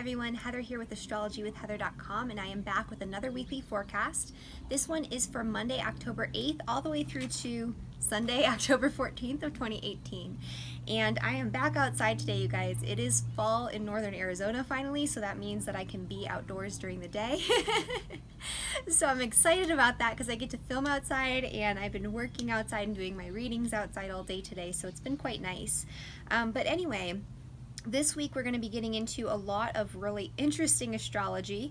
everyone, Heather here with astrologywithheather.com, and I am back with another weekly forecast. This one is for Monday, October 8th, all the way through to Sunday, October 14th of 2018. And I am back outside today, you guys. It is fall in northern Arizona finally, so that means that I can be outdoors during the day. So I'm excited about that because I get to film outside, and I've been working outside and doing my readings outside all day today, so it's been quite nice. But anyway, this week we're going to be getting into a lot of really interesting astrology.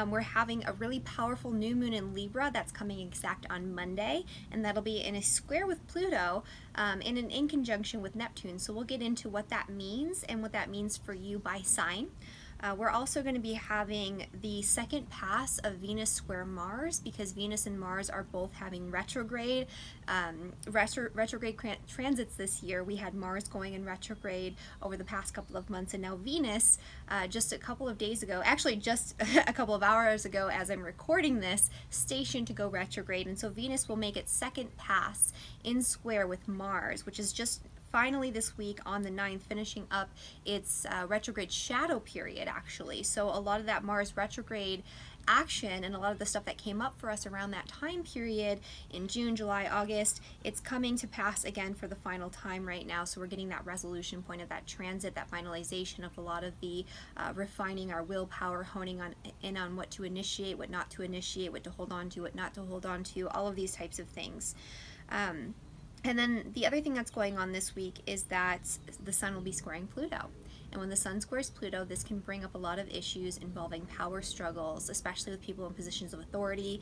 We're having a really powerful new moon in Libra that's coming exact on Monday, and that'll be in a square with Pluto and in conjunction with Neptune. So we'll get into what that means and what that means for you by sign. We're also going to be having the second pass of Venus square Mars, because Venus and Mars are both having retrograde transits this year. We had Mars going in retrograde over the past couple of months, and now Venus just a couple of days ago, actually just a couple of hours ago as I'm recording this, stationed to go retrograde. And so Venus will make its second pass in square with Mars, which is just finally this week on the 9th, finishing up its retrograde shadow period, actually. So a lot of that Mars retrograde action and a lot of the stuff that came up for us around that time period in June, July, August, it's coming to pass again for the final time right now. So we're getting that resolution point of that transit, that finalization of a lot of the refining our willpower, honing in on what to initiate, what not to initiate, what to hold on to, what not to hold on to, all of these types of things. And then the other thing that's going on this week is that the Sun will be squaring Pluto. And when the Sun squares Pluto, this can bring up a lot of issues involving power struggles, especially with people in positions of authority.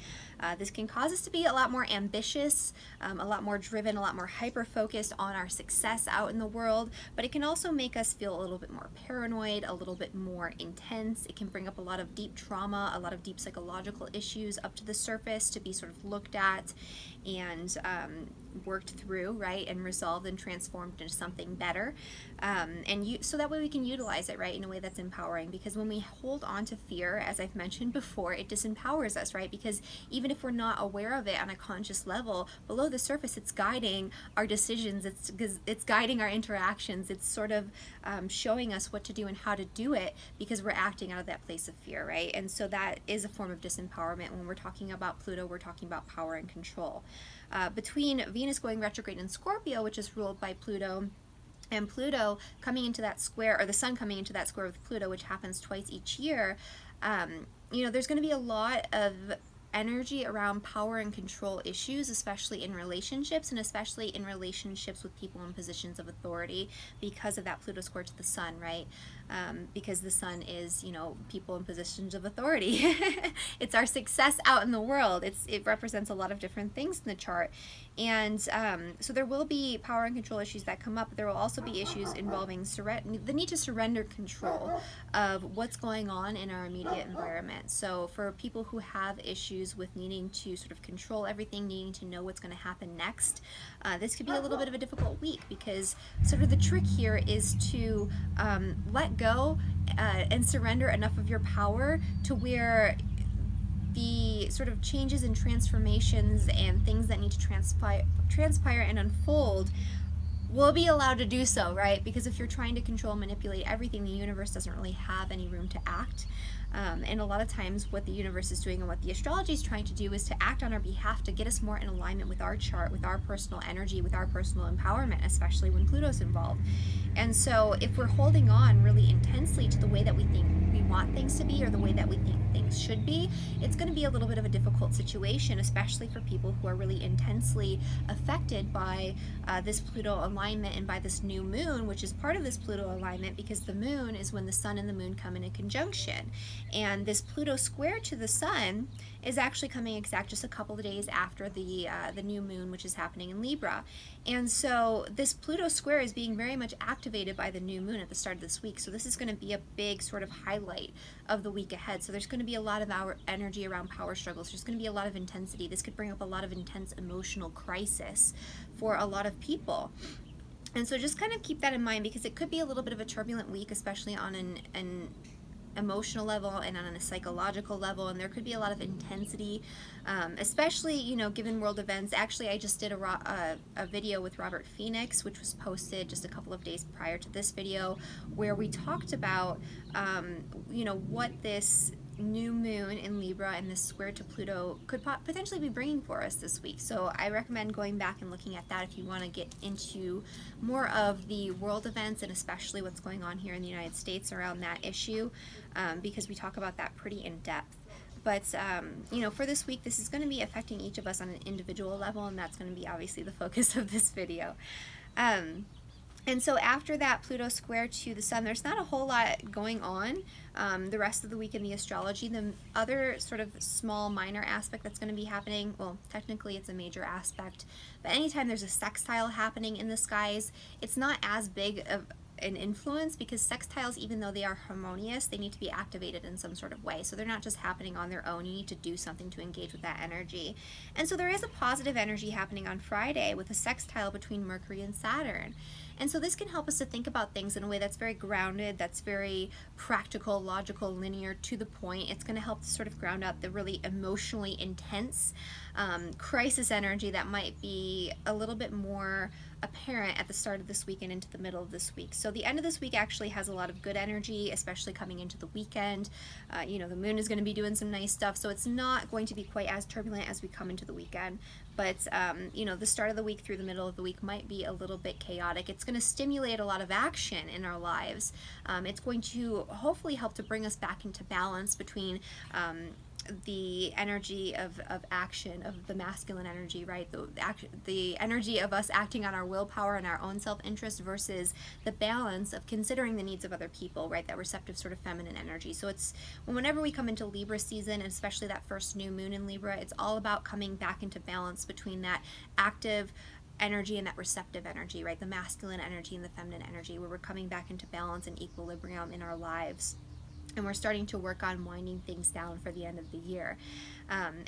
This can cause us to be a lot more ambitious, a lot more driven, a lot more hyper-focused on our success out in the world, but it can also make us feel a little bit more paranoid, a little bit more intense. It can bring up a lot of deep trauma, a lot of deep psychological issues up to the surface to be sort of looked at and worked through, right, and resolved and transformed into something better. So that way we can utilize it, right, in a way that's empowering, because when we hold on to fear, as I've mentioned before, it disempowers us, right, because even if we're not aware of it on a conscious level, below the surface it's guiding our decisions, it's guiding our interactions, it's sort of showing us what to do and how to do it, because we're acting out of that place of fear, right? And so that is a form of disempowerment. When we're talking about Pluto, we're talking about power and control. Between Venus going retrograde in Scorpio, which is ruled by Pluto, and Pluto coming into that square, or the Sun coming into that square with Pluto, which happens twice each year, you know, there's going to be a lot of energy around power and control issues, especially in relationships, and especially in relationships with people in positions of authority, because of that Pluto square to the Sun, right? Because the Sun is, you know, people in positions of authority. It's our success out in the world. It represents a lot of different things in the chart. And so there will be power and control issues that come up, but there will also be issues involving the need to surrender control of what's going on in our immediate environment. So for people who have issues with needing to sort of control everything, needing to know what's going to happen next, this could be a little bit of a difficult week, because sort of the trick here is to let go and surrender enough of your power to where the sort of changes and transformations and things that need to transpire and unfold will be allowed to do so, right? Because if you're trying to control and manipulate everything, the universe doesn't really have any room to act. And a lot of times what the universe is doing and what the astrology is trying to do is to act on our behalf to get us more in alignment with our chart, with our personal energy, with our personal empowerment, especially when Pluto's involved. And so if we're holding on really intensely to the way that we think we want things to be, or the way that we think things should be, it's going to be a little bit of a difficult situation, especially for people who are really intensely affected by this Pluto alignment and by this new moon, which is part of this Pluto alignment, because the moon is when the Sun and the moon come in a conjunction. And this Pluto square to the Sun is actually coming exact just a couple of days after the new moon, which is happening in Libra. And so this Pluto square is being very much activated by the new moon at the start of this week. So this is going to be a big sort of highlight of the week ahead. So there's going to be a lot of our energy around power struggles. There's going to be a lot of intensity. This could bring up a lot of intense emotional crisis for a lot of people. And so just kind of keep that in mind, because it could be a little bit of a turbulent week, especially on emotional level and on a psychological level, and there could be a lot of intensity, especially, you know, given world events. Actually, I just did a video with Robert Phoenix, which was posted just a couple of days prior to this video, where we talked about, you know, what this new moon in Libra and this square to Pluto could potentially be bringing for us this week. So I recommend going back and looking at that if you want to get into more of the world events and especially what's going on here in the United States around that issue, because we talk about that pretty in depth. But, you know, for this week, this is going to be affecting each of us on an individual level, and that's going to be obviously the focus of this video. And so after that Pluto square to the Sun, there's not a whole lot going on the rest of the week in the astrology. The other sort of small minor aspect that's going to be happening, well, technically it's a major aspect, but anytime there's a sextile happening in the skies, it's not as big of an influence, because sextiles, even though they are harmonious, they need to be activated in some sort of way. So they're not just happening on their own. You need to do something to engage with that energy. And so there is a positive energy happening on Friday with a sextile between Mercury and Saturn. And so this can help us to think about things in a way that's very grounded, that's very practical, logical, linear, to the point. It's going to help to sort of ground out the really emotionally intense crisis energy that might be a little bit more apparent at the start of this week and into the middle of this week. So the end of this week actually has a lot of good energy, especially coming into the weekend. You know, the moon is going to be doing some nice stuff, so it's not going to be quite as turbulent as we come into the weekend. But, you know, the start of the week through the middle of the week might be a little bit chaotic. It's going to stimulate a lot of action in our lives. It's going to hopefully help to bring us back into balance between the energy of action, of the masculine energy, right? The energy of us acting on our willpower and our own self-interest versus the balance of considering the needs of other people, right? That receptive sort of feminine energy. So it's, whenever we come into Libra season, and especially that first new moon in Libra, it's all about coming back into balance between that active energy and that receptive energy, right? The masculine energy and the feminine energy, where we're coming back into balance and equilibrium in our lives. And we're starting to work on winding things down for the end of the year.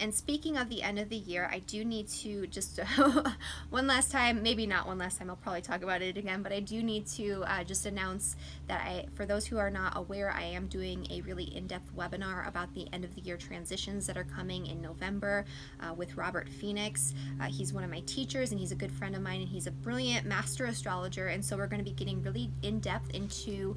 And speaking of the end of the year, I do need to just one last time, maybe not one last time, I'll probably talk about it again, but I do need to just announce that for those who are not aware, I am doing a really in-depth webinar about the end of the year transitions that are coming in November with Robert Phoenix. He's one of my teachers and he's a good friend of mine, and he's a brilliant master astrologer, and so we're going to be getting really in-depth into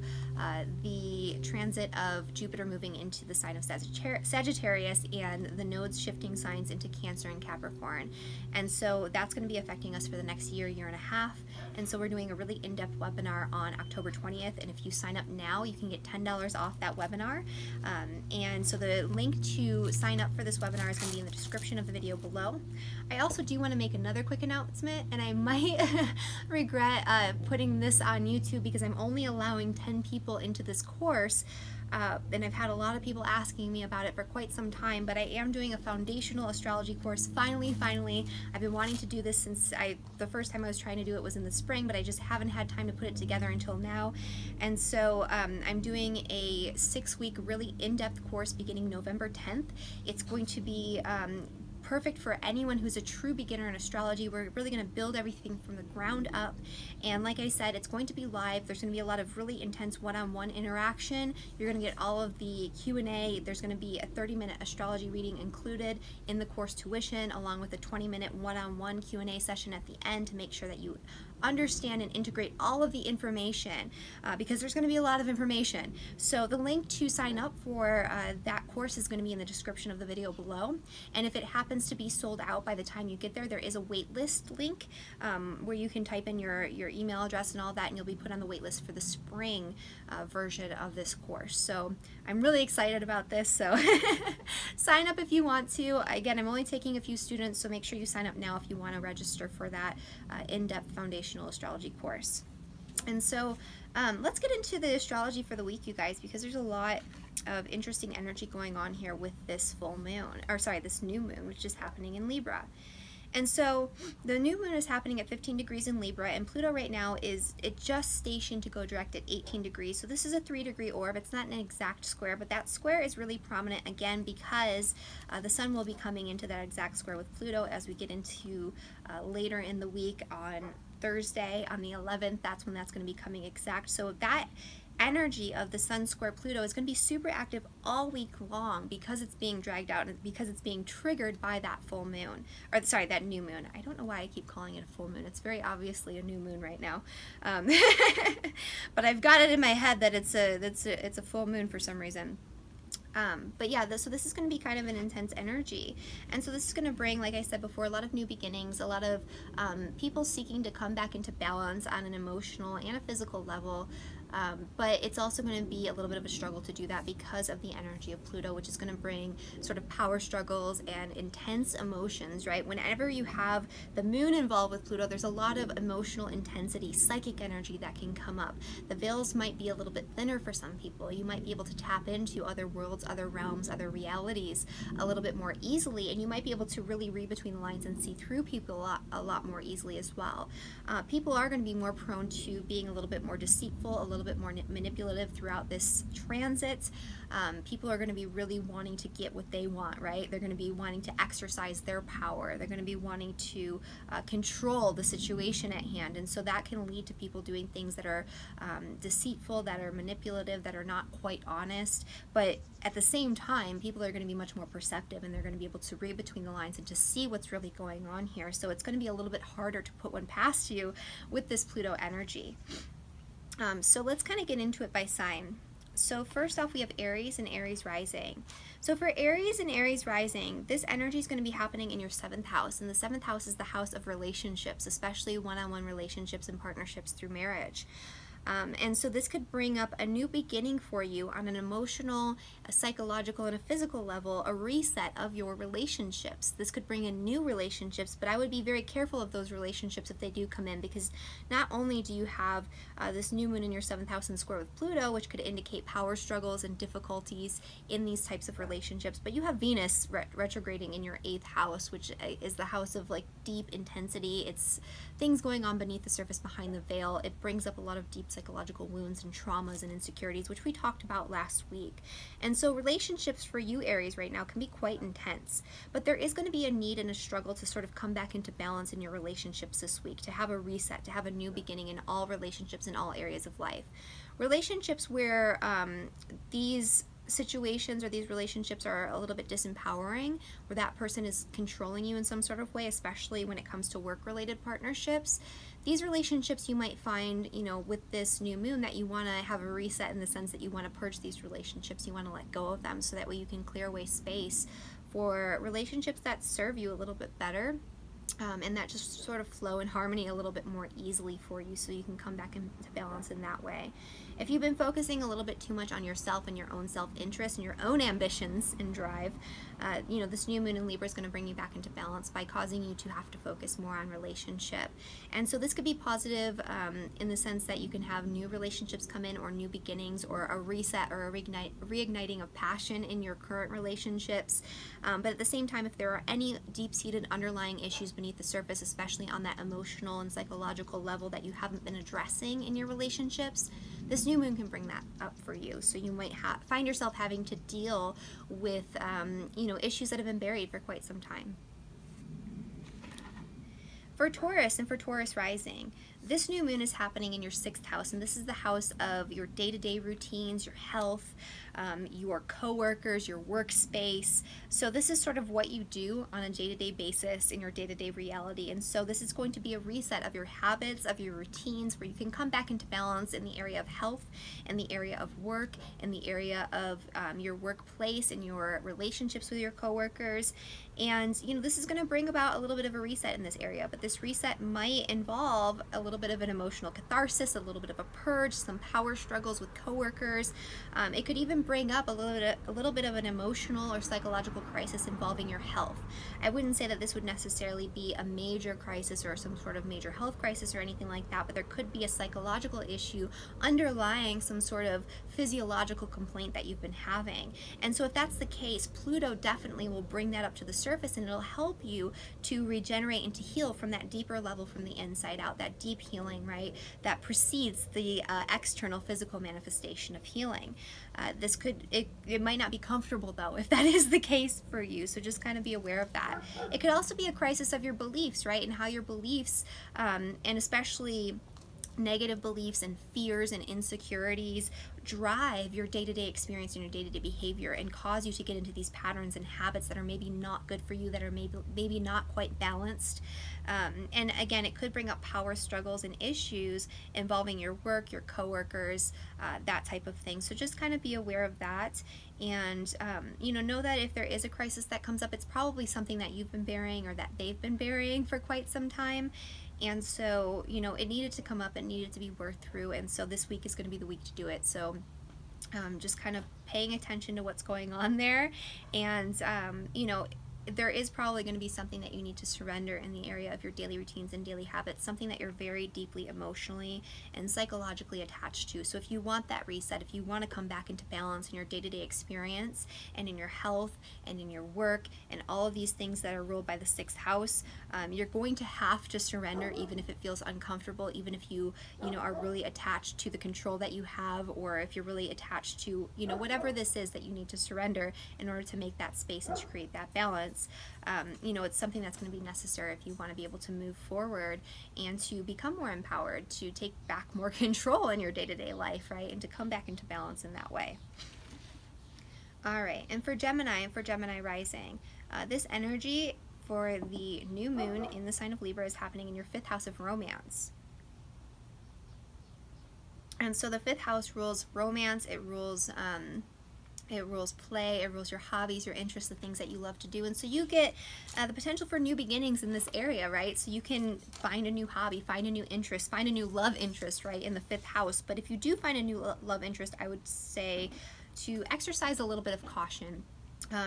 the transit of Jupiter moving into the sign of Sagittarius and the nodes shifting signs into Cancer and Capricorn. And so that's going to be affecting us for the next year, year and a half. And so we're doing a really in-depth webinar on October 20th, and if you sign up now, you can get $10 off that webinar. And so the link to sign up for this webinar is going to be in the description of the video below. I also do want to make another quick announcement, and I might regret putting this on YouTube because I'm only allowing 10 people into this course. And I've had a lot of people asking me about it for quite some time, but I am doing a foundational astrology course. Finally, I've been wanting to do this since the first time I was trying to do it was in the spring, but I just haven't had time to put it together until now. And so I'm doing a 6-week really in-depth course beginning November 10th. It's going to be perfect for anyone who's a true beginner in astrology. We're really going to build everything from the ground up, and like I said, it's going to be live. There's going to be a lot of really intense one-on-one interaction. You're going to get all of the Q&A. There's going to be a 30-minute astrology reading included in the course tuition, along with a 20-minute one-on-one Q&A session at the end to make sure that you understand and integrate all of the information, because there's going to be a lot of information. So the link to sign up for that course is going to be in the description of the video below, and if it happens to be sold out by the time you get there, there is a waitlist link where you can type in your email address and all that, and you'll be put on the waitlist for the spring version of this course. So I'm really excited about this, so sign up if you want to. Again, I'm only taking a few students, so make sure you sign up now if you want to register for that in-depth foundational astrology course. And so let's get into the astrology for the week, you guys, because there's a lot of interesting energy going on here with this full moon, or sorry, this new moon, which is happening in Libra. And so the new moon is happening at 15 degrees in Libra, and Pluto right now is just stationed to go direct at 18 degrees. So this is a 3-degree orb. It's not an exact square, but that square is really prominent again because the sun will be coming into that exact square with Pluto as we get into later in the week on Thursday on the 11th. That's when that's going to be coming exact. So that energy of the Sun square Pluto is going to be super active all week long because it's being dragged out and because it's being triggered by that full moon, or sorry, that new moon. I don't know why I keep calling it a full moon. It's very obviously a new moon right now, but I've got it in my head that it's a full moon for some reason. But yeah, so this is going to be kind of an intense energy. And so this is going to bring, like I said before, a lot of new beginnings, a lot of people seeking to come back into balance on an emotional and a physical level. But it's also going to be a little bit of a struggle to do that because of the energy of Pluto, which is going to bring sort of power struggles and intense emotions, right? Whenever you have the moon involved with Pluto, there's a lot of emotional intensity, psychic energy that can come up. The veils might be a little bit thinner for some people. You might be able to tap into other worlds, other realms, other realities a little bit more easily, and you might be able to really read between the lines and see through people a lot more easily as well. People are going to be more prone to being a little bit more deceitful, a little bit more manipulative throughout this transit. People are going to be really wanting to get what they want, right? They're going to be wanting to exercise their power. They're going to be wanting to control the situation at hand, and so that can lead to people doing things that are deceitful, that are manipulative, that are not quite honest. But at the same time, people are going to be much more perceptive, and they're going to be able to read between the lines and to see what's really going on here. So it's going to be a little bit harder to put one past you with this Pluto energy. So let's kind of get into it by sign. So first off, we have Aries and Aries rising. So for Aries and Aries rising, this energy is going to be happening in your 7th house, and the 7th house is the house of relationships, especially one-on-one relationships and partnerships through marriage. And so this could bring up a new beginning for you on an emotional, a psychological, and a physical level, a reset of your relationships. This could bring in new relationships, but I would be very careful of those relationships if they do come in, because not only do you have this new moon in your 7th house in square with Pluto, which could indicate power struggles and difficulties in these types of relationships, but you have Venus retrograding in your 8th house, which is the house of like deep intensity. It's things going on beneath the surface, behind the veil. It brings up a lot of deep psychological wounds and traumas and insecurities, which we talked about last week. And so relationships for you, Aries, right now can be quite intense, but there is going to be a need and a struggle to sort of come back into balance in your relationships this week, to have a reset, to have a new beginning in all relationships in all areas of life. Relationships where these situations or these relationships are a little bit disempowering, where that person is controlling you in some sort of way, especially when it comes to work-related partnerships. These relationships, you might find, you know, with this new moon, that you want to have a reset in the sense that you want to purge these relationships, you want to let go of them, so that way you can clear away space for relationships that serve you a little bit better. And that just sort of flow in harmony a little bit more easily for you, so you can come back into balance in that way. If you've been focusing a little bit too much on yourself and your own self-interest and your own ambitions and drive, you know, this new moon in Libra is going to bring you back into balance by causing you to have to focus more on relationship. And so this could be positive in the sense that you can have new relationships come in, or new beginnings, or a reset or a reigniting of passion in your current relationships. But at the same time, if there are any deep-seated underlying issues beneath the surface, especially on that emotional and psychological level that you haven't been addressing in your relationships, this new moon can bring that up for you. So you might find yourself having to deal with you know, issues that have been buried for quite some time. For Taurus and for Taurus rising, this new moon is happening in your 6th house, and this is the house of your day-to-day routines, your health, your coworkers, your workspace. So this is sort of what you do on a day-to-day basis in your day-to-day reality. And so this is going to be a reset of your habits, of your routines, where you can come back into balance in the area of health, in the area of work, in the area of your workplace, and your relationships with your coworkers. And, you know, this is going to bring about a little bit of a reset in this area, but this reset might involve a little bit of an emotional catharsis, a little bit of a purge, some power struggles with coworkers. It could even bring up a little bit of an emotional or psychological crisis involving your health. I wouldn't say that this would necessarily be a major crisis or some sort of major health crisis or anything like that, but there could be a psychological issue underlying some sort of physiological complaint that you've been having. And so if that's the case, Pluto definitely will bring that up to the surface, and it'll help you to regenerate and to heal from that deeper level, from the inside out, that deep healing, right, that precedes the external physical manifestation of healing. It might not be comfortable though if that is the case for you, so just kind of be aware of that. It could also be a crisis of your beliefs, right, and how your beliefs and especially negative beliefs and fears and insecurities drive your day-to-day experience and your day-to-day behavior and cause you to get into these patterns and habits that are maybe not good for you, that are maybe not quite balanced. And again, it could bring up power struggles and issues involving your work, your coworkers, that type of thing. So just kind of be aware of that. And know that if there is a crisis that comes up, it's probably something that you've been bearing or that they've been bearing for quite some time. And so, it needed to come up, it needed to be worked through, and so this week is going to be the week to do it. So just kind of paying attention to what's going on there. And there is probably going to be something that you need to surrender in the area of your daily routines and daily habits, something that you're very deeply emotionally and psychologically attached to. So if you want that reset, if you want to come back into balance in your day-to-day experience and in your health and in your work and all of these things that are ruled by the 6th house, you're going to have to surrender, even if it feels uncomfortable, even if you are really attached to the control that you have, or if you're really attached to whatever this is that you need to surrender in order to make that space and to create that balance. It's something that's going to be necessary if you want to be able to move forward and to become more empowered, to take back more control in your day-to-day life, right? And to come back into balance in that way. All right, and for Gemini and for Gemini rising, this energy for the new moon in the sign of Libra is happening in your 5th house of romance. And so the 5th house rules romance, it rules play, it rules your hobbies, your interests, the things that you love to do. And so you get the potential for new beginnings in this area, right? So you can find a new hobby, find a new interest, find a new love interest, right, in the 5th house. But if you do find a new love interest, I would say to exercise a little bit of caution.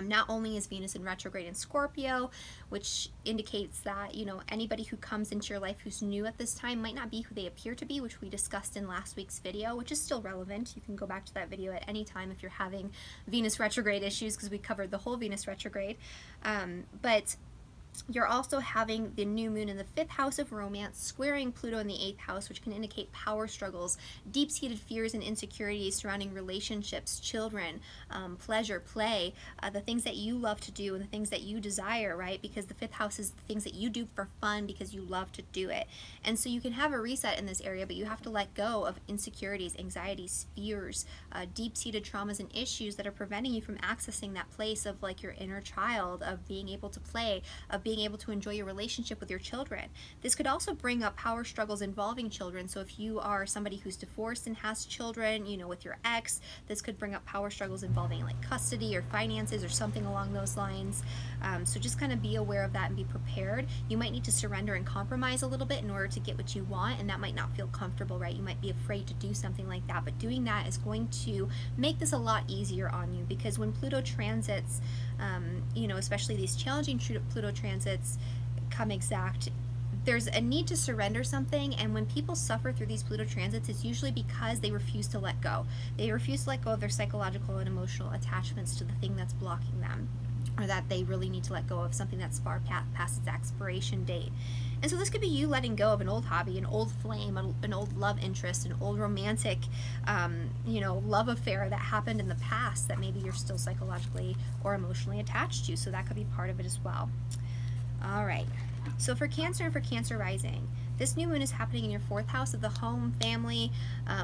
Not only is Venus in retrograde in Scorpio, which indicates that, anybody who comes into your life who's new at this time might not be who they appear to be, which we discussed in last week's video, which is still relevant. You can go back to that video at any time if you're having Venus retrograde issues, because we covered the whole Venus retrograde. But you're also having the new moon in the 5th house of romance squaring Pluto in the 8th house, which can indicate power struggles, deep-seated fears and insecurities surrounding relationships, children, pleasure, play, the things that you love to do and the things that you desire, right? Because the 5th house is the things that you do for fun because you love to do it. And so you can have a reset in this area, but you have to let go of insecurities, anxieties, fears, deep-seated traumas and issues that are preventing you from accessing that place of like your inner child, of being able to play, of being able to enjoy your relationship with your children. This could also bring up power struggles involving children. So if you are somebody who's divorced and has children, with your ex, this could bring up power struggles involving like custody or finances or something along those lines. So just kind of be aware of that and be prepared. You might need to surrender and compromise a little bit in order to get what you want, and that might not feel comfortable, right? You might be afraid to do something like that, but doing that is going to make this a lot easier on you, because when Pluto transits, especially these challenging Pluto transits come exact, there's a need to surrender something. And when people suffer through these Pluto transits, it's usually because they refuse to let go. They refuse to let go of their psychological and emotional attachments to the thing that's blocking them, or that they really need to let go of something that's far past its expiration date. And so this could be you letting go of an old hobby, an old flame, an old love interest, an old romantic, love affair that happened in the past that maybe you're still psychologically or emotionally attached to. So that could be part of it as well. All right. So for Cancer and for Cancer rising, this new moon is happening in your 4th house of the home, family,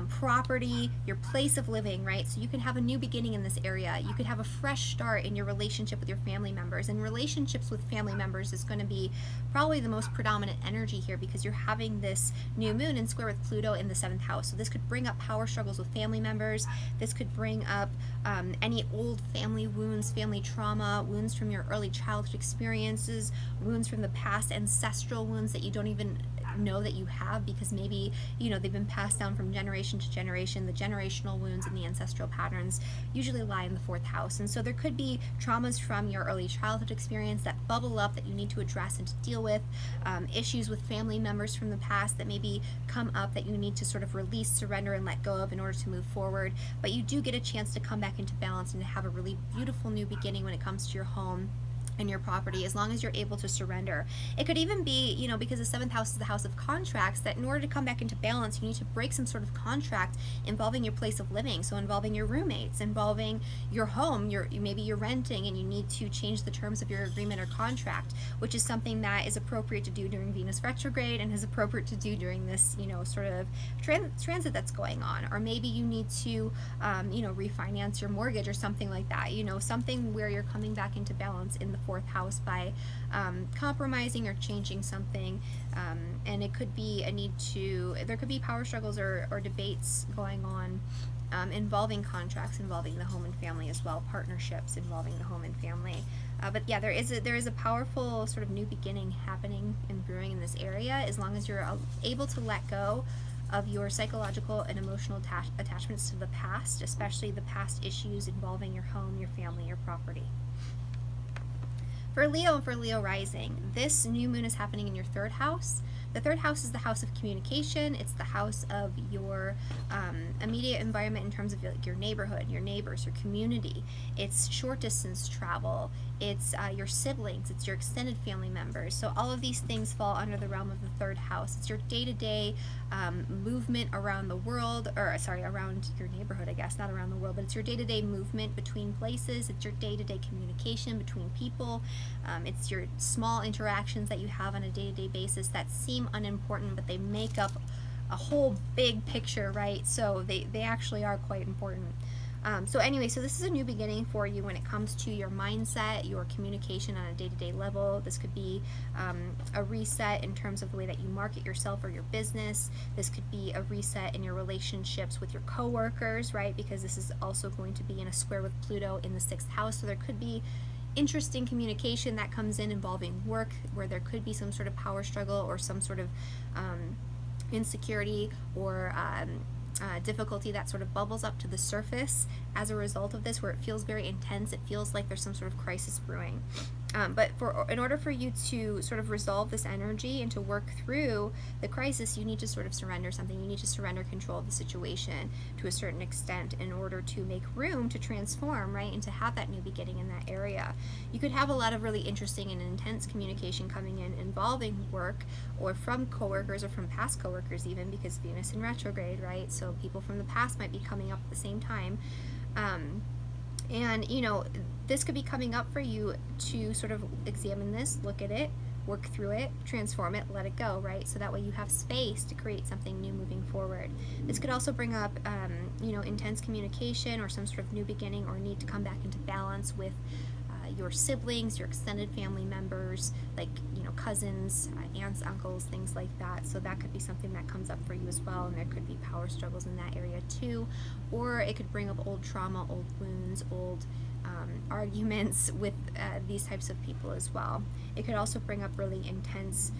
property, your place of living, right? So you can have a new beginning in this area. You could have a fresh start in your relationship with your family members. And relationships with family members is going to be probably the most predominant energy here, because you're having this new moon in square with Pluto in the 7th house. So this could bring up power struggles with family members. This could bring up any old family wounds, family trauma, wounds from your early childhood experiences, wounds from the past, ancestral wounds that you don't even know that you have, because maybe they've been passed down from generation to generation. The generational wounds and the ancestral patterns usually lie in the 4th house, and so there could be traumas from your early childhood experience that bubble up that you need to address and to deal with, issues with family members from the past that maybe come up that you need to sort of release, surrender, and let go of in order to move forward. But you do get a chance to come back into balance and to have a really beautiful new beginning when it comes to your home in your property, as long as you're able to surrender. It could even be, you know, because the 7th house is the house of contracts, that in order to come back into balance, you need to break some sort of contract involving your place of living. So involving your roommates, involving your home, maybe you're renting and you need to change the terms of your agreement or contract, which is something that is appropriate to do during Venus retrograde and is appropriate to do during this, you know, sort of transit that's going on. Or maybe you need to, you know, refinance your mortgage or something like that, you know, something where you're coming back into balance in the 4th house by compromising or changing something. And it could be a need to, there could be power struggles or debates going on involving contracts, involving the home and family as well, partnerships involving the home and family. But yeah, there is a powerful sort of new beginning happening and brewing in this area, as long as you're able to let go of your psychological and emotional attachments to the past, especially the past issues involving your home, your family, your property. For Leo and for Leo rising, this new moon is happening in your 3rd house. The 3rd house is the house of communication. It's the house of your immediate environment in terms of like your neighborhood, your neighbors, your community. It's short distance travel. It's your siblings. It's your extended family members. So all of these things fall under the realm of the 3rd house. It's your day-to-day movement around the world, or sorry, around your neighborhood, I guess, not around the world, but it's your day-to-day movement between places. It's your day-to-day communication between people. It's your small interactions that you have on a day-to-day basis that seem unimportant, but they make up a whole big picture, right? So they actually are quite important. So anyway, so this is a new beginning for you when it comes to your mindset, your communication on a day-to-day level. This could be a reset in terms of the way that you market yourself or your business. This could be a reset in your relationships with your coworkers, right? Because this is also going to be in a square with Pluto in the 6th house. So there could be interesting communication that comes in involving work, where there could be some sort of power struggle or some sort of insecurity or difficulty that sort of bubbles up to the surface as a result of this, where it feels very intense. It feels like there's some sort of crisis brewing. But in order for you to sort of resolve this energy and to work through the crisis, you need to sort of surrender something. You need to surrender control of the situation to a certain extent in order to make room to transform, right, and to have that new beginning in that area. You could have a lot of really interesting and intense communication coming in involving work, or from coworkers, or from past coworkers even, because Venus in retrograde, right? So people from the past might be coming up at the same time. And, you know, this could be coming up for you to sort of examine this, look at it, work through it, transform it, let it go, right? So that way you have space to create something new moving forward. This could also bring up, you know, intense communication or some sort of new beginning, or need to come back into balance with your siblings, your extended family members, like, you know, cousins, aunts, uncles, things like that. So that could be something that comes up for you as well, and there could be power struggles in that area too. Or it could bring up old trauma, old wounds, old arguments with these types of people as well. It could also bring up really intense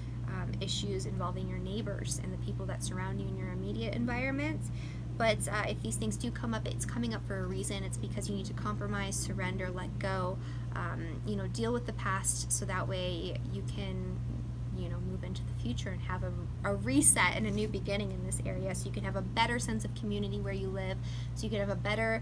issues involving your neighbors and the people that surround you in your immediate environment. But if these things do come up, it's coming up for a reason. It's because you need to compromise, surrender, let go, you know, deal with the past, so that way you can, you know, move into the future and have a reset and a new beginning in this area, so you can have a better sense of community where you live, so you can have a better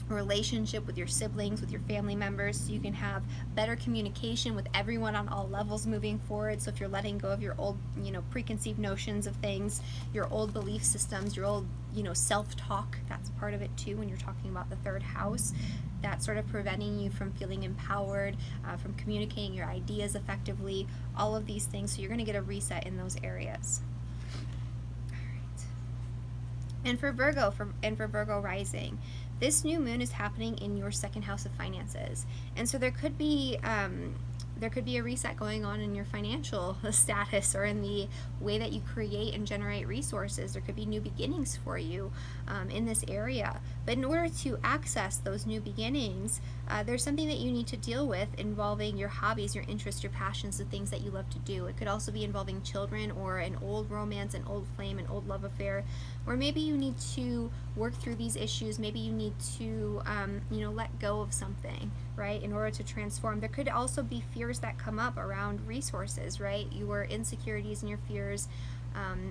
relationship with your siblings, with your family members, so you can have better communication with everyone on all levels moving forward. So if you're letting go of your old, you know, preconceived notions of things, your old belief systems, your old, you know, self-talk, that's part of it too when you're talking about the 3rd house. That's sort of preventing you from feeling empowered, from communicating your ideas effectively, all of these things. So you're going to get a reset in those areas. All right. And for Virgo, for Virgo rising, this new moon is happening in your 2nd house of finances, and so there could be a reset going on in your financial status, or in the way that you create and generate resources. There could be new beginnings for you in this area. But in order to access those new beginnings, there's something that you need to deal with involving your hobbies, your interests, your passions, the things that you love to do. It could also be involving children, or an old romance, an old flame, an old love affair, or maybe you need to work through these issues. Maybe you need to, you know, let go of something, right, in order to transform. There could also be fears that come up around resources, right? Your insecurities and your fears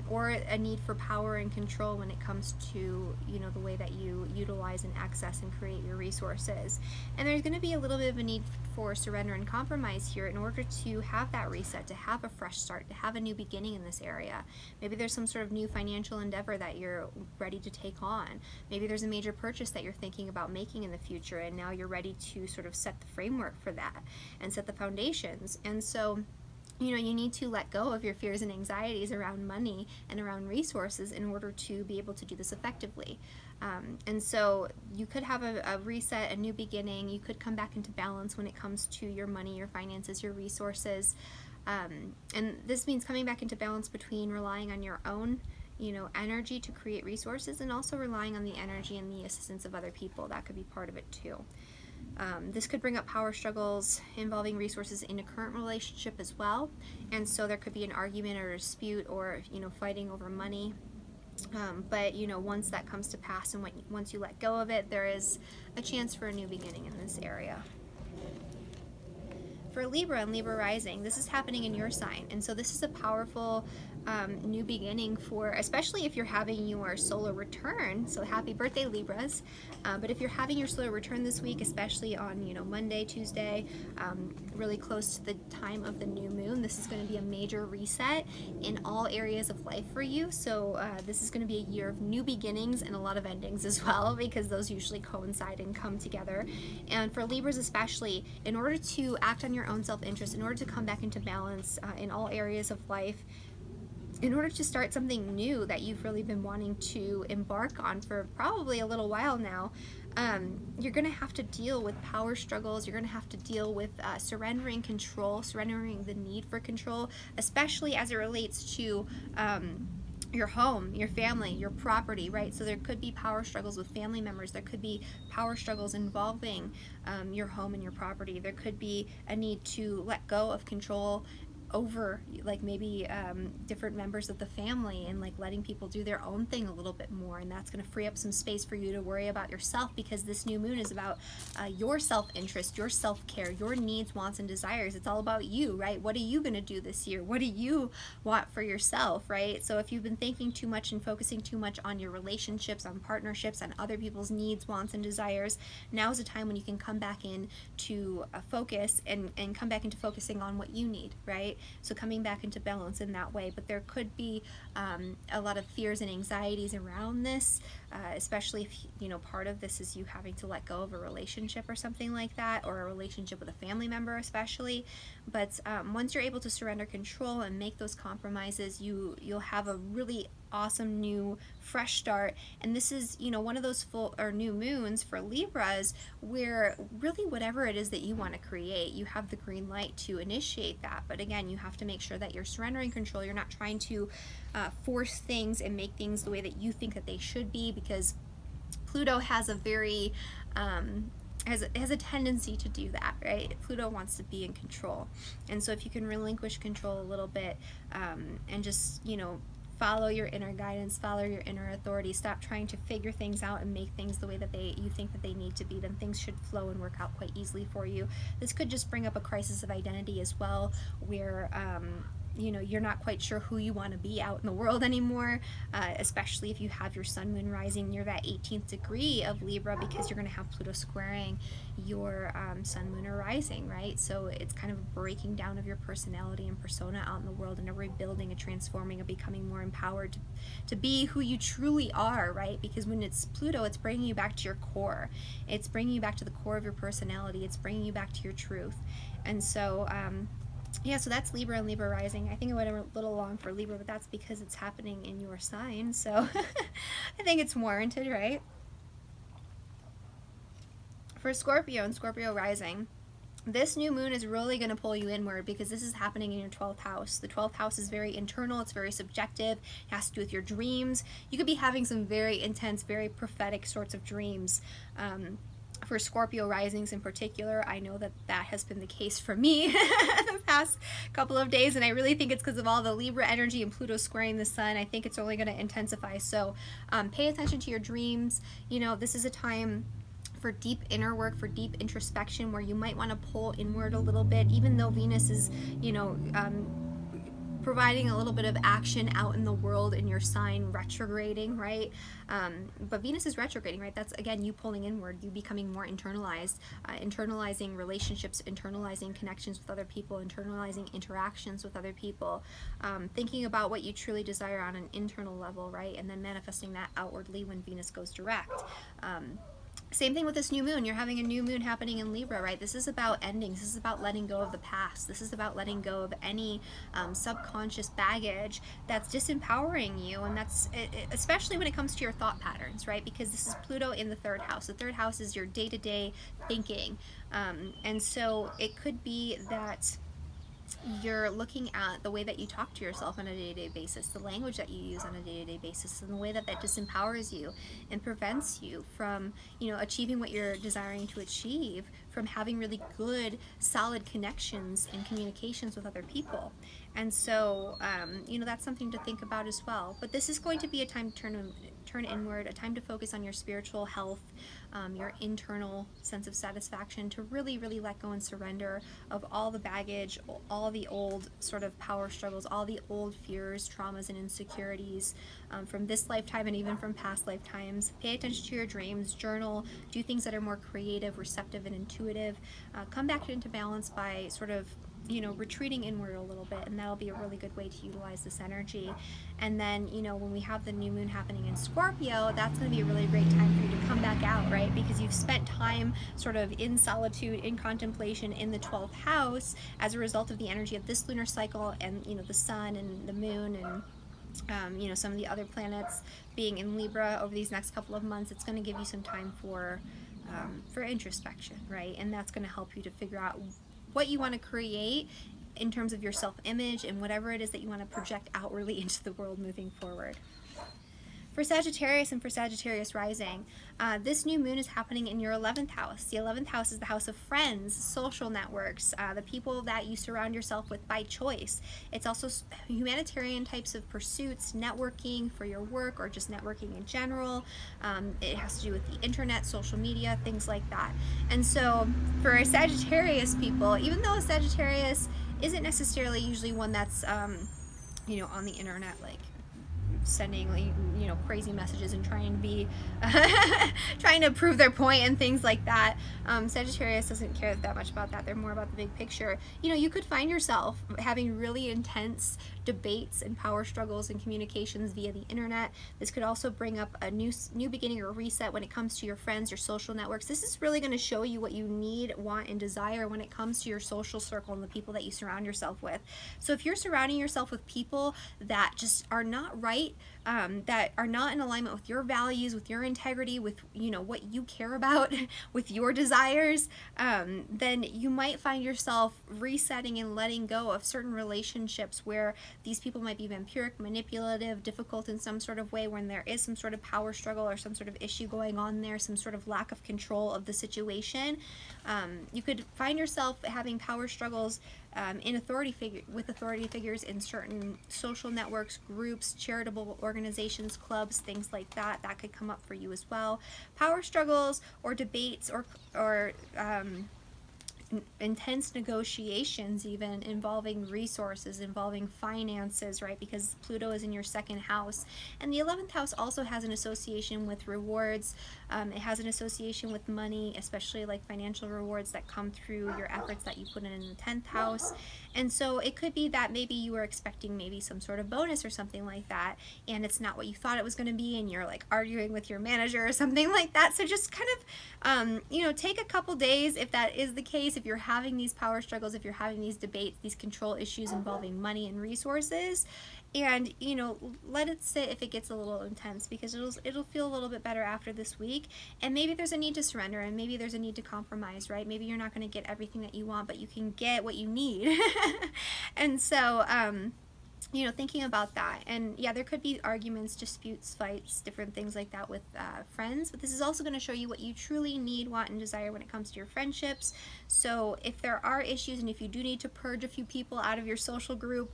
or a need for power and control when it comes to, you know, the way that you utilize and access and create your resources. And there's going to be a little bit of a need for surrender and compromise here in order to have that reset, to have a fresh start, to have a new beginning in this area. Maybe there's some sort of new financial endeavor that you're ready to take on. Maybe there's a major purchase that you're thinking about making in the future, and now you're ready to sort of set the framework for that and set the foundations. And so, you know, you need to let go of your fears and anxieties around money and around resources in order to be able to do this effectively. And so you could have a reset, a new beginning. You could come back into balance when it comes to your money, your finances, your resources. And this means coming back into balance between relying on your own, you know, energy to create resources, and also relying on the energy and the assistance of other people. That could be part of it too. This could bring up power struggles involving resources in a current relationship as well, and so there could be an argument or a dispute, or, you know, fighting over money. But, you know, once that comes to pass and once you let go of it, there is a chance for a new beginning in this area. For Libra and Libra rising, this is happening in your sign, and so this is a powerful new beginning for, especially if you're having your solar return. So happy birthday, Libras. But if you're having your solar return this week, especially on, you know, Monday, Tuesday, really close to the time of the new moon, this is going to be a major reset in all areas of life for you. So this is going to be a year of new beginnings and a lot of endings as well, because those usually coincide and come together. And for Libras especially, in order to act on your own self-interest, in order to come back into balance in all areas of life, in order to start something new that you've really been wanting to embark on for probably a little while now, you're going to have to deal with power struggles. You're going to have to deal with surrendering control, surrendering the need for control, especially as it relates to your home, your family, your property, right? So there could be power struggles with family members. There could be power struggles involving your home and your property. There could be a need to let go of control over, like, maybe different members of the family, and like letting people do their own thing a little bit more, and that's going to free up some space for you to worry about yourself, because this new moon is about your self-interest, your self-care, your needs, wants, and desires. It's all about you, right? What are you going to do this year? What do you want for yourself, right? So if you've been thinking too much and focusing too much on your relationships, on partnerships, on other people's needs, wants, and desires, now is a time when you can come back in to focus and come back into focusing on what you need, right? So coming back into balance in that way. But there could be a lot of fears and anxieties around this, especially if, you know, part of this is you having to let go of a relationship or something like that, or a relationship with a family member especially. But once you're able to surrender control and make those compromises, you'll have a really awesome new fresh start. And this is, you know, one of those full or new moons for Libras where really whatever it is that you want to create, you have the green light to initiate that. But again, you have to make sure that you're surrendering control. You're not trying to force things and make things the way that you think that they should be, because Pluto has a very has a tendency to do that, right? Pluto wants to be in control. And so if you can relinquish control a little bit and just, you know, follow your inner guidance, follow your inner authority, stop trying to figure things out and make things the way that you think that they need to be, then things should flow and work out quite easily for you. This could just bring up a crisis of identity as well, where you know, you're not quite sure who you want to be out in the world anymore, especially if you have your sun, moon rising near that 18th degree of Libra, because you're going to have Pluto squaring your sun, moon, or rising, right? So it's kind of a breaking down of your personality and persona out in the world, and a rebuilding, a transforming, a becoming more empowered to be who you truly are, right? Because when it's Pluto, it's bringing you back to your core. It's bringing you back to the core of your personality. It's bringing you back to your truth. And so yeah, so that's Libra and Libra rising. I think I went a little long for Libra, but that's because it's happening in your sign, so I think it's warranted, right? For Scorpio and Scorpio rising, this new moon is really going to pull you inward, because this is happening in your 12th house. The 12th house is very internal, it's very subjective, it has to do with your dreams. You could be having some very intense, very prophetic sorts of dreams. For Scorpio risings in particular, I know that that has been the case for me the past couple of days, and I really think it's because of all the Libra energy and Pluto squaring the sun. I think it's only going to intensify. So pay attention to your dreams. You know, this is a time for deep inner work, for deep introspection, where you might want to pull inward a little bit, even though Venus is, you know, providing a little bit of action out in the world in your sign retrograding, right? But Venus is retrograding, right? That's, again, you pulling inward, you becoming more internalized, internalizing relationships, internalizing connections with other people, internalizing interactions with other people, thinking about what you truly desire on an internal level, right? And then manifesting that outwardly when Venus goes direct. Same thing with this new moon. You're having a new moon happening in Libra, right? This is about endings. This is about letting go of the past. This is about letting go of any subconscious baggage that's disempowering you. And that's especially when it comes to your thought patterns, right? Because this is Pluto in the third house. The third house is your day-to-day thinking. And so it could be that you're looking at the way that you talk to yourself on a day-to-day basis, the language that you use on a day-to-day basis, and the way that that disempowers you and prevents you from, you know, achieving what you're desiring to achieve, from having really good, solid connections and communications with other people. And so, you know, that's something to think about as well. But this is going to be a time to turn inward, a time to focus on your spiritual health, your internal sense of satisfaction, to really, really let go and surrender of all the baggage, all the old sort of power struggles, all the old fears, traumas, and insecurities from this lifetime and even from past lifetimes. Pay attention to your dreams, journal, do things that are more creative, receptive, and intuitive. Come back into balance by sort of, you know, retreating inward a little bit, and that'll be a really good way to utilize this energy. And then, you know, when we have the new moon happening in Scorpio, that's going to be a really great time for you to come back out, right? Because you've spent time sort of in solitude, in contemplation, in the 12th house as a result of the energy of this lunar cycle and, you know, the sun and the moon and you know, some of the other planets being in Libra over these next couple of months. It's going to give you some time for introspection, right? And that's going to help you to figure out what you want to create in terms of your self-image and whatever it is that you want to project outwardly into the world moving forward. For Sagittarius and for Sagittarius rising, this new moon is happening in your 11th house. The 11th house is the house of friends, social networks, the people that you surround yourself with by choice. It's also humanitarian types of pursuits, networking for your work or just networking in general. It has to do with the internet, social media, things like that. And so for Sagittarius people, even though Sagittarius isn't necessarily usually one that's, you know, on the internet, like sending, like, you know, crazy messages and trying to be trying to prove their point and things like that. Sagittarius doesn't care that much about that. They're more about the big picture. You know, you could find yourself having really intense debates and power struggles and communications via the internet. This could also bring up a new beginning or reset when it comes to your friends, your social networks. This is really going to show you what you need, want, and desire when it comes to your social circle and the people that you surround yourself with. So if you're surrounding yourself with people that just are not right, that are not in alignment with your values, with your integrity, with, you know, what you care about, with your desires, then you might find yourself resetting and letting go of certain relationships where these people might be vampiric, manipulative, difficult in some sort of way, when there is some sort of power struggle or some sort of issue going on there, some sort of lack of control of the situation. You could find yourself having power struggles with authority figures in certain social networks, groups, charitable organizations, clubs, things like that. That could come up for you as well. Power struggles or debates or intense negotiations, even involving resources, involving finances, right? Because Pluto is in your second house, and the 11th house also has an association with rewards. It has an association with money, especially like financial rewards that come through your efforts that you put in the 10th house. And so it could be that maybe you were expecting maybe some sort of bonus or something like that, and it's not what you thought it was going to be, and you're like arguing with your manager or something like that. So just kind of, you know, take a couple days if that is the case. If you're having these power struggles, if you're having these debates, these control issues involving money and resources, and, you know, let it sit if it gets a little intense, because it'll feel a little bit better after this week. And maybe there's a need to surrender, and maybe there's a need to compromise, right? Maybe you're not going to get everything that you want, but you can get what you need. And so, you know, thinking about that. And yeah, there could be arguments, disputes, fights, different things like that with friends, but this is also going to show you what you truly need, want, and desire when it comes to your friendships. So if there are issues, and if you do need to purge a few people out of your social group,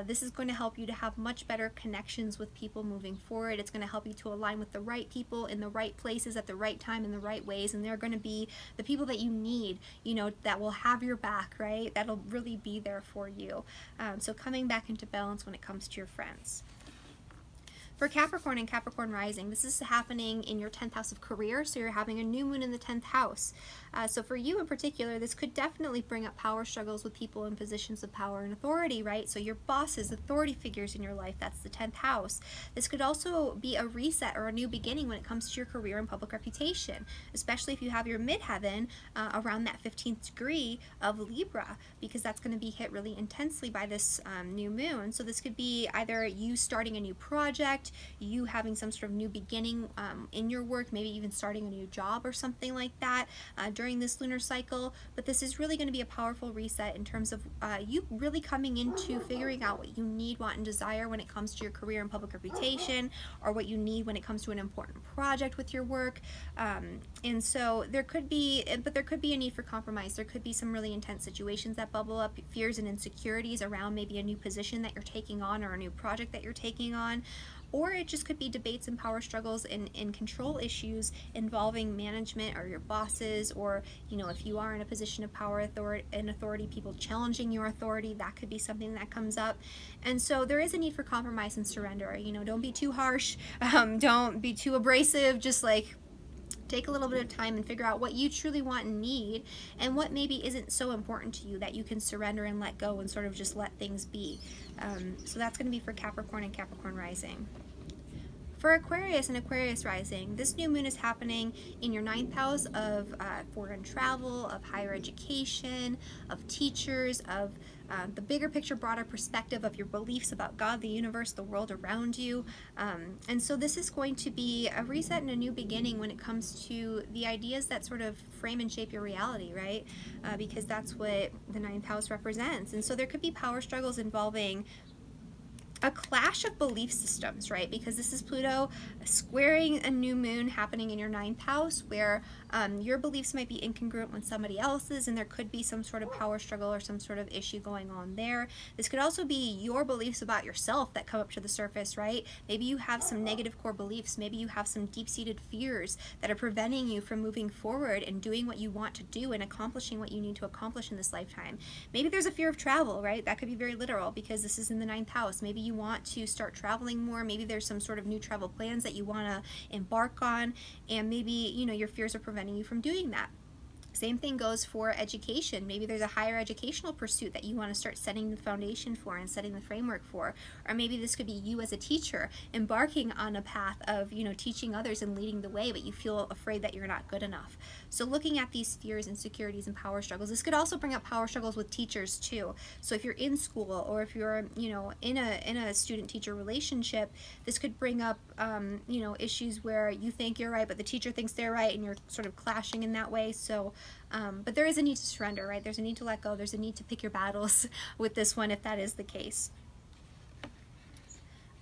this is going to help you to have much better connections with people moving forward. It's going to help you to align with the right people in the right places at the right time in the right ways, and they're going to be the people that you need, you know, that will have your back, right? That'll really be there for you. So coming back into balance balance when it comes to your friends. For Capricorn and Capricorn rising, this is happening in your 10th house of career, so you're having a new moon in the 10th house. So for you in particular, this could definitely bring up power struggles with people in positions of power and authority, right? So your bosses, authority figures in your life, that's the 10th house. This could also be a reset or a new beginning when it comes to your career and public reputation, especially if you have your midheaven around that 15th degree of Libra, because that's going to be hit really intensely by this new moon. So this could be either you starting a new project, you having some sort of new beginning in your work, maybe even starting a new job or something like that during this lunar cycle. But this is really going to be a powerful reset in terms of you really coming into figuring out what you need, want, and desire when it comes to your career and public reputation, or what you need when it comes to an important project with your work. And so there could be, but there could be a need for compromise. There could be some really intense situations that bubble up, fears and insecurities around maybe a new position that you're taking on or a new project that you're taking on. Or it just could be debates and power struggles and control issues involving management or your bosses, or, you know, if you are in a position of power and authority, people challenging your authority, that could be something that comes up. And so there is a need for compromise and surrender. You know, don't be too harsh, don't be too abrasive, just like take a little bit of time and figure out what you truly want and need, and what maybe isn't so important to you that you can surrender and let go and sort of just let things be. So that's going to be for Capricorn and Capricorn rising. For Aquarius and Aquarius rising, this new moon is happening in your 9th house of foreign travel, of higher education, of teachers, of the bigger picture, broader perspective of your beliefs about God, the universe, the world around you. And so this is going to be a reset and a new beginning when it comes to the ideas that sort of frame and shape your reality, right? Because that's what the 9th house represents. And so there could be power struggles involving a clash of belief systems, right? Because this is Pluto squaring a new moon happening in your 9th house, where your beliefs might be incongruent with somebody else's, and there could be some sort of power struggle or some sort of issue going on there. This could also be your beliefs about yourself that come up to the surface, right? Maybe you have some negative core beliefs. Maybe you have some deep-seated fears that are preventing you from moving forward and doing what you want to do and accomplishing what you need to accomplish in this lifetime. Maybe there's a fear of travel, right? That could be very literal because this is in the 9th house. Maybe you want to start traveling more. Maybe there's some sort of new travel plans that you want to embark on, and maybe, you know, your fears are preventing you from doing that. Same thing goes for education. Maybe there's a higher educational pursuit that you want to start setting the foundation for and setting the framework for. Or maybe this could be you as a teacher embarking on a path of, you know, teaching others and leading the way, but you feel afraid that you're not good enough. So looking at these fears, insecurities, and power struggles, this could also bring up power struggles with teachers too. So if you're in school, or if you're, you know, in a student-teacher relationship, this could bring up, you know, issues where you think you're right, but the teacher thinks they're right, and you're sort of clashing in that way. So but there is a need to surrender, right? There's a need to let go. There's a need to pick your battles with this one if that is the case.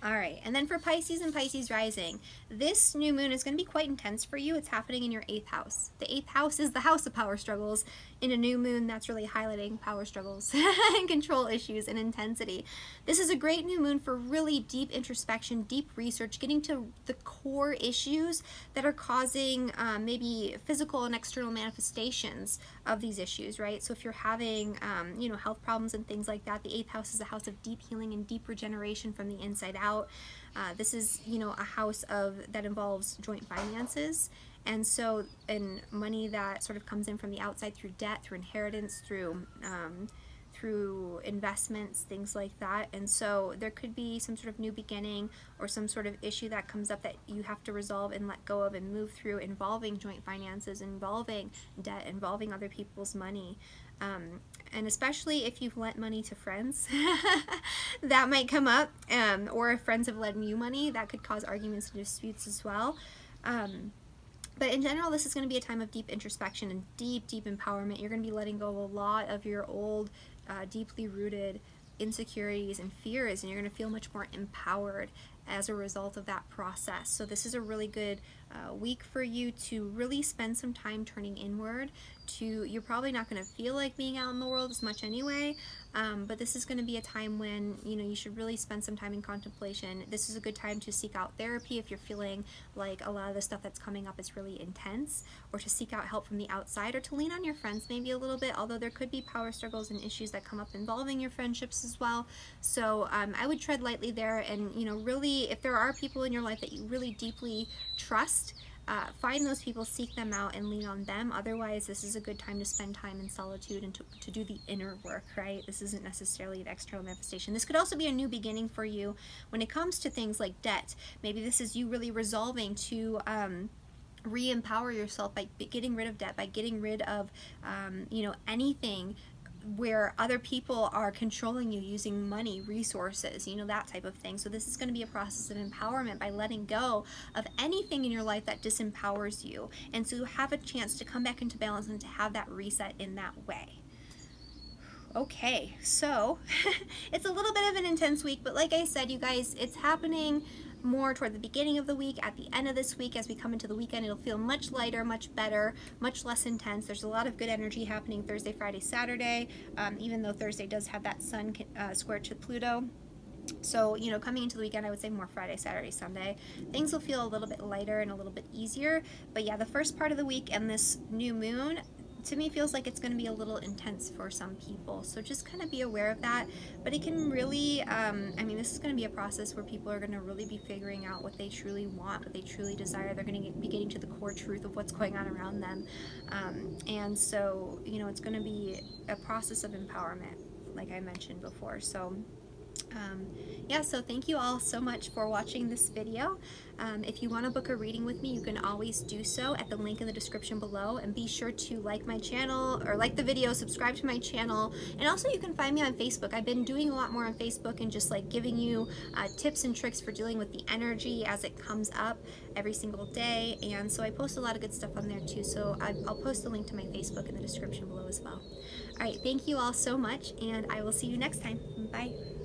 All right, and then for Pisces and Pisces rising, this new moon is going to be quite intense for you. It's happening in your 8th house. The 8th house is the house of power struggles. In a new moon, that's really highlighting power struggles and control issues and intensity. This is a great new moon for really deep introspection, deep research, getting to the core issues that are causing maybe physical and external manifestations of these issues, right? So if you're having, you know, health problems and things like that, the 8th house is a house of deep healing and deep regeneration from the inside out. This is, you know, a house that involves joint finances, and so, and money that sort of comes in from the outside through debt, through inheritance, through investments, things like that. And so there could be some sort of new beginning or some sort of issue that comes up that you have to resolve and let go of and move through, involving joint finances, involving debt, involving other people's money. And especially if you've lent money to friends, that might come up, or if friends have lent you money, that could cause arguments and disputes as well. But in general, this is going to be a time of deep introspection and deep, deep empowerment. You're going to be letting go of a lot of your old, deeply rooted insecurities and fears, and you're going to feel much more empowered as a result of that process. So this is a really good week for you to really spend some time turning inward. You're probably not going to feel like being out in the world as much anyway, but this is going to be a time when, you know, you should really spend some time in contemplation. This is a good time to seek out therapy if you're feeling like a lot of the stuff that's coming up is really intense, or to seek out help from the outside, or to lean on your friends maybe a little bit, although there could be power struggles and issues that come up involving your friendships as well. So I would tread lightly there, and, you know, really, if there are people in your life that you really deeply trust, find those people, seek them out, and lean on them. Otherwise, this is a good time to spend time in solitude and to do the inner work, right? This isn't necessarily an external manifestation. This could also be a new beginning for you when it comes to things like debt. Maybe this is you really resolving to re-empower yourself by getting rid of debt, by getting rid of, you know, anything where other people are controlling you using money, resources, you know, that type of thing. So this is going to be a process of empowerment by letting go of anything in your life that disempowers you, and so you have a chance to come back into balance and to have that reset in that way. Okay, so it's a little bit of an intense week, but like I said, you guys, it's happening more toward the beginning of the week. At the end of this week, as we come into the weekend, it'll feel much lighter, much better, much less intense. There's a lot of good energy happening Thursday, Friday, Saturday, even though Thursday does have that sun square to Pluto. So, you know, coming into the weekend, I would say more Friday, Saturday, Sunday. Things will feel a little bit lighter and a little bit easier. But yeah, the first part of the week and this new moon, to me, feels like it's going to be a little intense for some people. So just kind of be aware of that. But it can really, I mean, this is going to be a process where people are going to really be figuring out what they truly want, what they truly desire. They're going to be getting to the core truth of what's going on around them. And so, you know, it's going to be a process of empowerment, like I mentioned before. So yeah, so thank you all so much for watching this video. If you want to book a reading with me, you can always do so at the link in the description below, and be sure to like my channel, or like the video, subscribe to my channel, and also you can find me on Facebook. I've been doing a lot more on Facebook and just like giving you tips and tricks for dealing with the energy as it comes up every single day, and so I post a lot of good stuff on there too, so I'll post the link to my Facebook in the description below as well. Alright, thank you all so much, and I will see you next time. Bye!